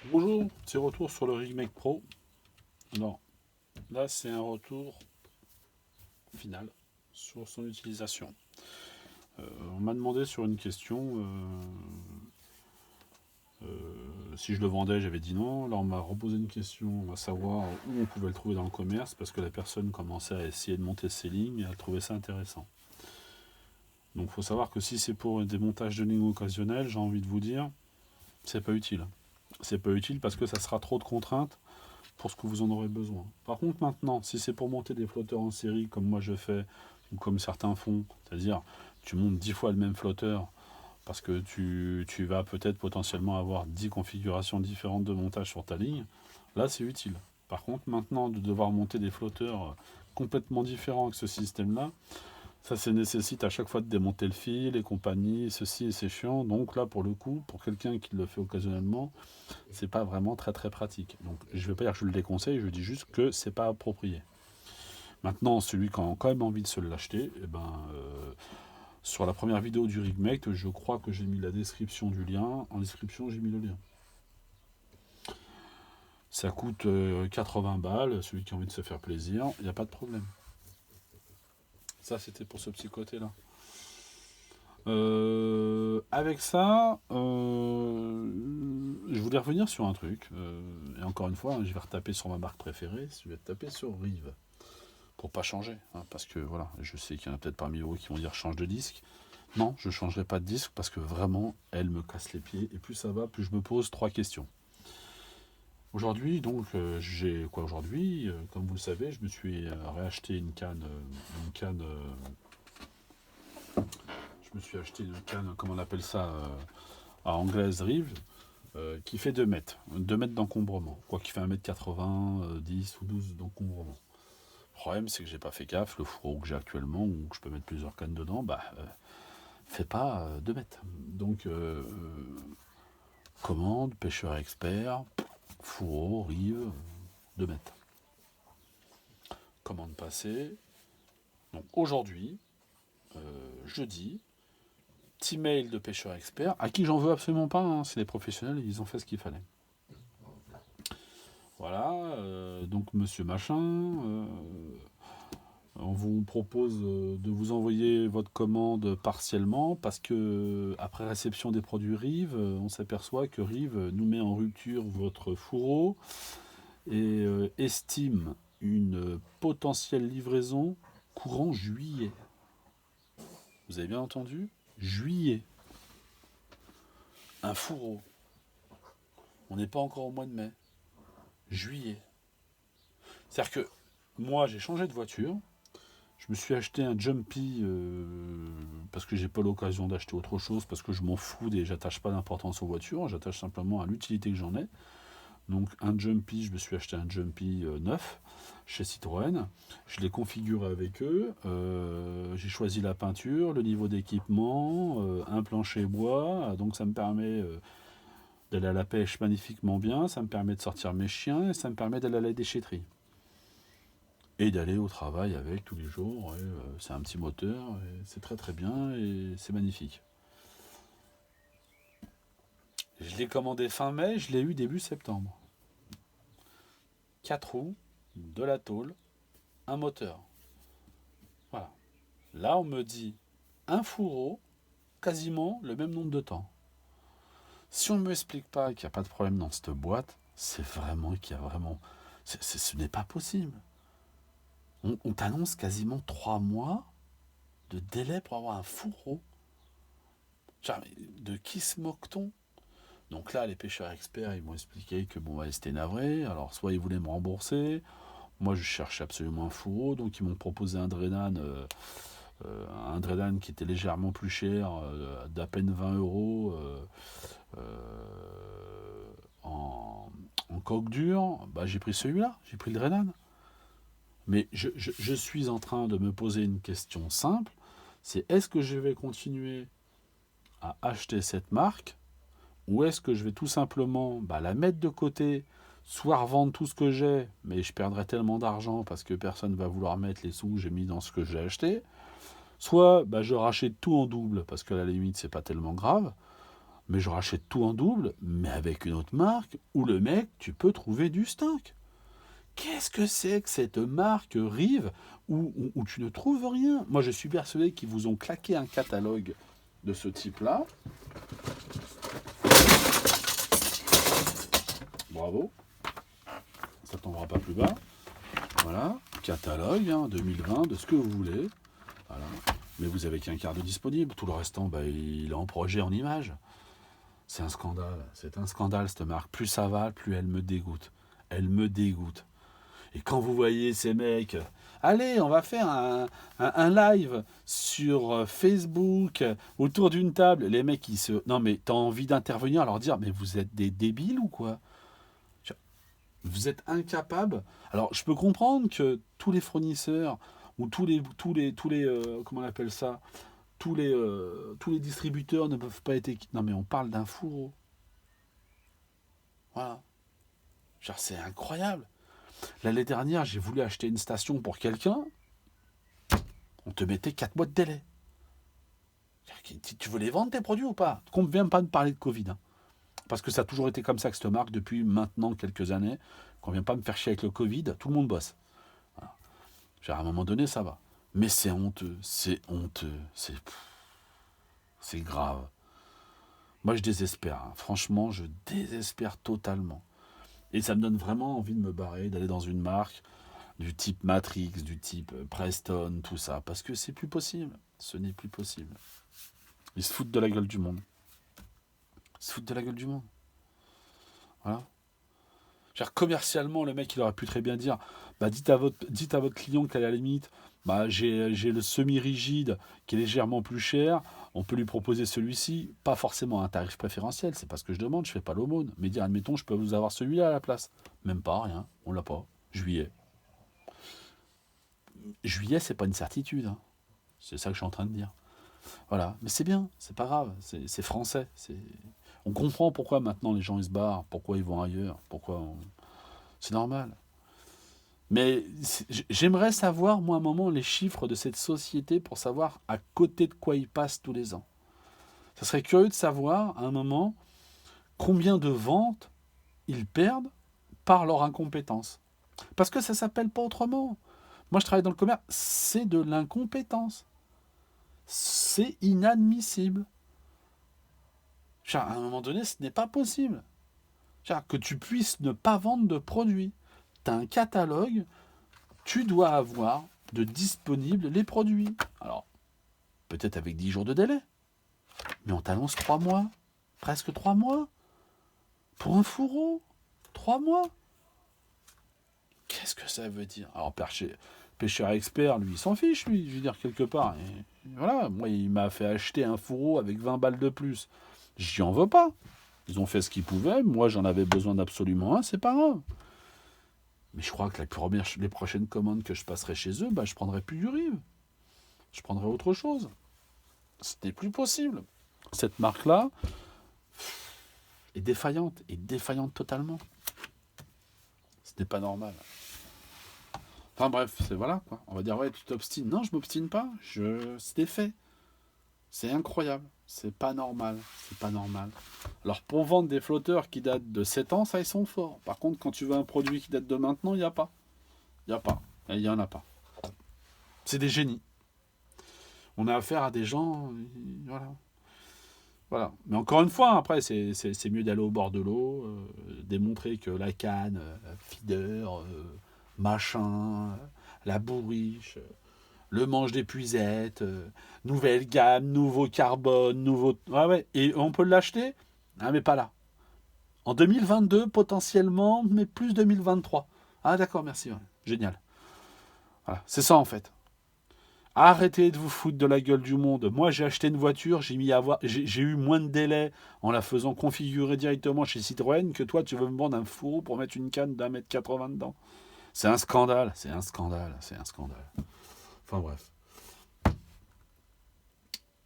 Bonjour, petit retour sur le Rig Make Pro. Non, là c'est un retour final sur son utilisation. On m'a demandé sur une question si je le vendais, j'avais dit non. Là on m'a reposé une question à savoir où on pouvait le trouver dans le commerce parce que la personne commençait à essayer de monter ses lignes et elle trouvait ça intéressant. Donc il faut savoir que si c'est pour des montages de lignes occasionnels, j'ai envie de vous dire, c'est pas utile. C'est pas utile parce que ça sera trop de contraintes pour ce que vous en aurez besoin. Par contre, maintenant, si c'est pour monter des flotteurs en série, comme moi je fais, ou comme certains font, c'est-à-dire tu montes 10 fois le même flotteur, parce que tu vas peut-être potentiellement avoir 10 configurations différentes de montage sur ta ligne, là c'est utile. Par contre, maintenant, de devoir monter des flotteurs complètement différents avec ce système-là, ça nécessite à chaque fois de démonter le fil et compagnie, ceci et c'est chiant. Donc là, pour le coup, pour quelqu'un qui le fait occasionnellement, c'est pas vraiment très très pratique. Donc je vais pas dire que je le déconseille, je dis juste que c'est pas approprié. Maintenant, celui qui a quand même envie de se l'acheter, sur la première vidéo du Rigmate, je crois que j'ai mis la description du lien. En description, j'ai mis le lien. Ça coûte 80 balles, celui qui a envie de se faire plaisir, il n'y a pas de problème. Ça, c'était pour ce petit côté-là. Avec ça, je voulais revenir sur un truc. Et encore une fois, hein, je vais retaper sur ma marque préférée. Je vais taper sur Rive. Pour pas changer. Hein, parce que voilà, je sais qu'il y en a peut-être parmi vous qui vont dire change de disque. Non, je ne changerai pas de disque parce que vraiment, elle me casse les pieds. Et plus ça va, plus je me pose trois questions. Aujourd'hui, donc, j'ai quoi aujourd'hui comme vous le savez, je me suis réacheté une canne. Je me suis acheté une canne, comment on appelle ça à anglaise Rive, qui fait 2 mètres. 2 mètres d'encombrement. Quoi qui fait 1,80 m, 10 ou 12 d'encombrement. Le problème, c'est que j'ai pas fait gaffe. Le fourreau que j'ai actuellement, où je peux mettre plusieurs cannes dedans, fait pas 2 mètres. Donc, commande, pêcheur expert, fourreau, rive, 2 mètres. Commande passée. Donc, aujourd'hui, jeudi, petit mail de pêcheur expert, à qui j'en veux absolument pas. Hein, c'est les professionnels, ils ont fait ce qu'il fallait. Voilà, donc monsieur machin, on vous propose de vous envoyer votre commande partiellement parce que après réception des produits Rive, on s'aperçoit que Rive nous met en rupture votre fourreau et estime une potentielle livraison courant juillet. Vous avez bien entendu? Juillet. Un fourreau. On n'est pas encore au mois de mai. Juillet. C'est-à-dire que moi, j'ai changé de voiture. Je me suis acheté un Jumpy parce que j'ai pas l'occasion d'acheter autre chose, parce que je m'en fous et j'attache pas d'importance aux voitures, j'attache simplement à l'utilité que j'en ai. Donc un Jumpy, je me suis acheté un Jumpy neuf chez Citroën. Je l'ai configuré avec eux. J'ai choisi la peinture, le niveau d'équipement, un plancher bois. Donc ça me permet d'aller à la pêche magnifiquement bien. Ça me permet de sortir mes chiens et ça me permet d'aller à la déchetterie. Et d'aller au travail avec tous les jours. C'est un petit moteur, c'est très très bien et c'est magnifique. Je l'ai commandé fin mai, je l'ai eu début septembre. 4 roues, de la tôle, un moteur. Voilà. Là, on me dit un fourreau, quasiment le même nombre de temps. Si on ne m'explique pas qu'il n'y a pas de problème dans cette boîte, c'est vraiment qu'il y a vraiment. Ce n'est pas possible. On t'annonce quasiment 3 mois de délai pour avoir un fourreau. Genre, de qui se moque-t-on? Donc là, les pêcheurs experts, ils m'ont expliqué que bon, c'était navré. Alors, soit ils voulaient me rembourser. Moi, je cherchais absolument un fourreau. Donc, ils m'ont proposé un Drenan qui était légèrement plus cher, d'à peine 20 euros en coque dure. Bah, j'ai pris celui-là. J'ai pris le Drenan. Mais je suis en train de me poser une question simple. C'est est-ce que je vais continuer à acheter cette marque ou est-ce que je vais tout simplement la mettre de côté, soit revendre tout ce que j'ai, mais je perdrai tellement d'argent parce que personne ne va vouloir mettre les sous que j'ai mis dans ce que j'ai acheté, soit je rachète tout en double parce qu'à la limite c'est pas tellement grave, mais je rachète tout en double, mais avec une autre marque, où le mec, tu peux trouver du stock. Qu'est-ce que c'est que cette marque Rive où tu ne trouves rien? Moi, je suis persuadé qu'ils vous ont claqué un catalogue de ce type-là. Bravo. Ça tombera pas plus bas. Voilà. Catalogue 2020 de ce que vous voulez. Voilà. Mais vous avez qu'un quart de disponible. Tout le restant, il est en projet, en image. C'est un scandale. C'est un scandale, cette marque. Plus ça va, plus elle me dégoûte. Elle me dégoûte. Et quand vous voyez ces mecs, allez, on va faire un live sur Facebook autour d'une table. Les mecs, ils se... Non, mais t'as envie d'intervenir, leur dire, mais vous êtes des débiles ou quoi? Vous êtes incapables. Alors, je peux comprendre que tous les fournisseurs ou tous les comment on appelle ça, tous les distributeurs ne peuvent pas être équipés. Non, mais on parle d'un fourreau. Voilà. Genre, c'est incroyable. L'année dernière, j'ai voulu acheter une station pour quelqu'un. On te mettait 4 mois de délai. Tu veux les vendre, tes produits, ou pas? Qu'on ne vient pas de parler de Covid. Hein. Parce que ça a toujours été comme ça que cette marque, depuis maintenant quelques années. Qu'on ne vient pas me faire chier avec le Covid, tout le monde bosse. Voilà. Genre, à un moment donné, ça va. Mais c'est honteux. C'est honteux. C'est grave. Moi, je désespère. Hein. Franchement, je désespère totalement. Et ça me donne vraiment envie de me barrer, d'aller dans une marque du type Matrix, du type Preston, tout ça. Parce que c'est plus possible. Ce n'est plus possible. Ils se foutent de la gueule du monde. Ils se foutent de la gueule du monde. Voilà. Genre, commercialement, le mec, il aurait pu très bien dire, dites à votre client qu'à la limite, j'ai le semi-rigide qui est légèrement plus cher, on peut lui proposer celui-ci, pas forcément un tarif préférentiel, c'est pas ce que je demande, je fais pas l'aumône, mais dire, admettons, je peux vous avoir celui-là à la place. Même pas, rien, on l'a pas. Juillet. Juillet, c'est pas une certitude, hein. C'est ça que je suis en train de dire. Voilà, mais c'est bien, c'est pas grave, c'est français. On comprend pourquoi maintenant les gens ils se barrent, pourquoi ils vont ailleurs, c'est normal. Mais j'aimerais savoir, moi, à un moment, les chiffres de cette société pour savoir à côté de quoi ils passent tous les ans. Ça serait curieux de savoir, à un moment, combien de ventes ils perdent par leur incompétence. Parce que ça s'appelle pas autrement. Moi, je travaille dans le commerce, c'est de l'incompétence. C'est inadmissible. Genre, à un moment donné, ce n'est pas possible. Genre, que tu puisses ne pas vendre de produits. Tu as un catalogue, tu dois avoir de disponibles les produits. Alors, peut-être avec 10 jours de délai. Mais on t'annonce 3 mois. Presque 3 mois. Pour un fourreau. 3 mois. Qu'est-ce que ça veut dire? Alors, pêcheur expert, lui, il s'en fiche, lui, je veux dire, quelque part. Et voilà, moi, il m'a fait acheter un fourreau avec 20 balles de plus. J'y en veux pas. Ils ont fait ce qu'ils pouvaient. Moi, j'en avais besoin d'absolument un, c'est pas grave. Mais je crois que les prochaines commandes que je passerai chez eux, je prendrai plus du rive. Je prendrai autre chose. Ce n'est plus possible. Cette marque-là est défaillante totalement. Ce n'est pas normal. Enfin bref, voilà quoi. On va dire, ouais, tu t'obstines. Non, je m'obstine pas. C'est des faits. C'est incroyable. C'est pas normal. C'est pas normal. Alors, pour vendre des flotteurs qui datent de 7 ans, ça, ils sont forts. Par contre, quand tu veux un produit qui date de maintenant, il n'y a pas. Il n'y a pas. Il n'y en a pas. C'est des génies. On a affaire à des gens... Voilà. Voilà. Mais encore une fois, après, c'est mieux d'aller au bord de l'eau, démontrer que la canne, feeder, machin, la bourriche... le manche d'épuisette, nouvelle gamme, nouveau carbone, nouveau... Ouais, et on peut l'acheter, mais pas là. En 2022, potentiellement, mais plus 2023. Ah d'accord, merci, ouais. Génial. Voilà, c'est ça en fait. Arrêtez de vous foutre de la gueule du monde. Moi, j'ai acheté une voiture, j'ai eu moins de délai en la faisant configurer directement chez Citroën que toi, tu veux me vendre un fourreau pour mettre une canne d'1,80 m dedans. C'est un scandale, c'est un scandale, c'est un scandale. Enfin bref.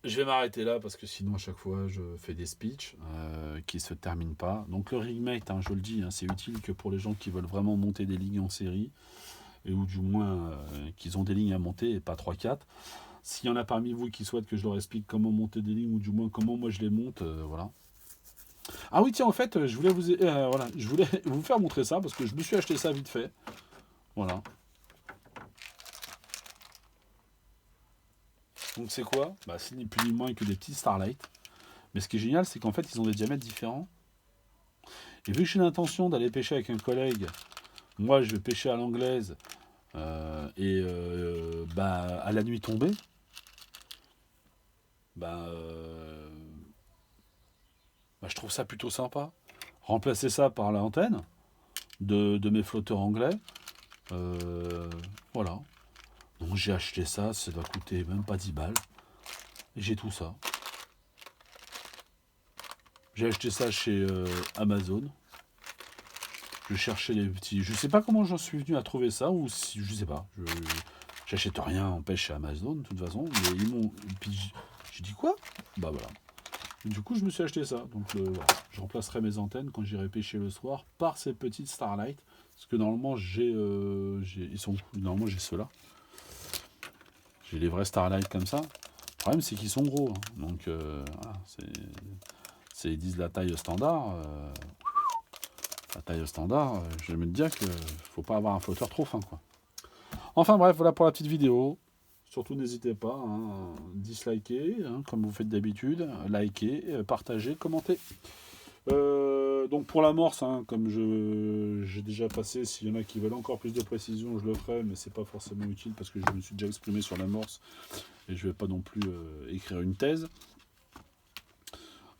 Je vais m'arrêter là parce que sinon à chaque fois je fais des speeches qui se terminent pas. Donc le ringmate, je le dis, c'est utile que pour les gens qui veulent vraiment monter des lignes en série, et ou du moins qu'ils ont des lignes à monter et pas 3-4. S'il y en a parmi vous qui souhaitent que je leur explique comment monter des lignes, ou du moins comment moi je les monte, voilà. Ah oui, tiens, en fait, je voulais voilà, je voulais vous faire montrer ça parce que je me suis acheté ça vite fait. Voilà. Donc c'est quoi? Bah, c'est ni plus ni moins que des petits Starlight. Mais ce qui est génial, c'est qu'en fait, ils ont des diamètres différents. Et vu que j'ai l'intention d'aller pêcher avec un collègue, moi je vais pêcher à l'anglaise bah, à la nuit tombée, bah, bah, je trouve ça plutôt sympa. Remplacer ça par l'antenne de mes flotteurs anglais. euh, voilà. Donc j'ai acheté ça, ça doit coûter même pas 10 balles. Et j'ai tout ça. J'ai acheté ça chez Amazon. Je cherchais les petits. Je sais pas comment j'en suis venu à trouver ça, ou si. Je sais pas. J'achète rien en pêche chez Amazon, de toute façon. Mais ils m'ont. Puis j'ai dit quoi? Bah voilà. Du coup, je me suis acheté ça. Donc voilà. Je remplacerai mes antennes quand j'irai pêcher le soir par ces petites Starlight. Parce que normalement, ils sont. Normalement, j'ai ceux-là. J'ai les vrais Starlight comme ça. Le problème, c'est qu'ils sont gros. Hein. Donc, voilà, ils disent la taille standard. La taille standard, je vais me dire qu'il faut pas avoir un flotteur trop fin, quoi. Enfin bref, voilà pour la petite vidéo. Surtout n'hésitez pas à disliker, hein, comme vous faites d'habitude, liker, partager, commenter. Donc pour l'amorce, hein, comme j'ai déjà passé, s'il y en a qui veulent encore plus de précision, je le ferai, mais c'est pas forcément utile parce que je me suis déjà exprimé sur l'amorce et je vais pas non plus écrire une thèse.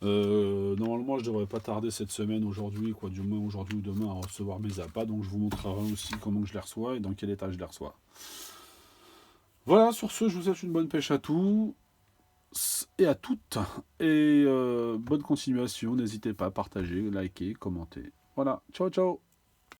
Normalement, je devrais pas tarder cette semaine, aujourd'hui, quoi, du moins aujourd'hui ou demain, à recevoir mes appâts. Donc, je vous montrerai aussi comment je les reçois et dans quel état je les reçois. Voilà, sur ce, je vous souhaite une bonne pêche à tous et à toutes. Et bonne continuation. N'hésitez pas à partager, liker, commenter. Voilà, ciao, ciao.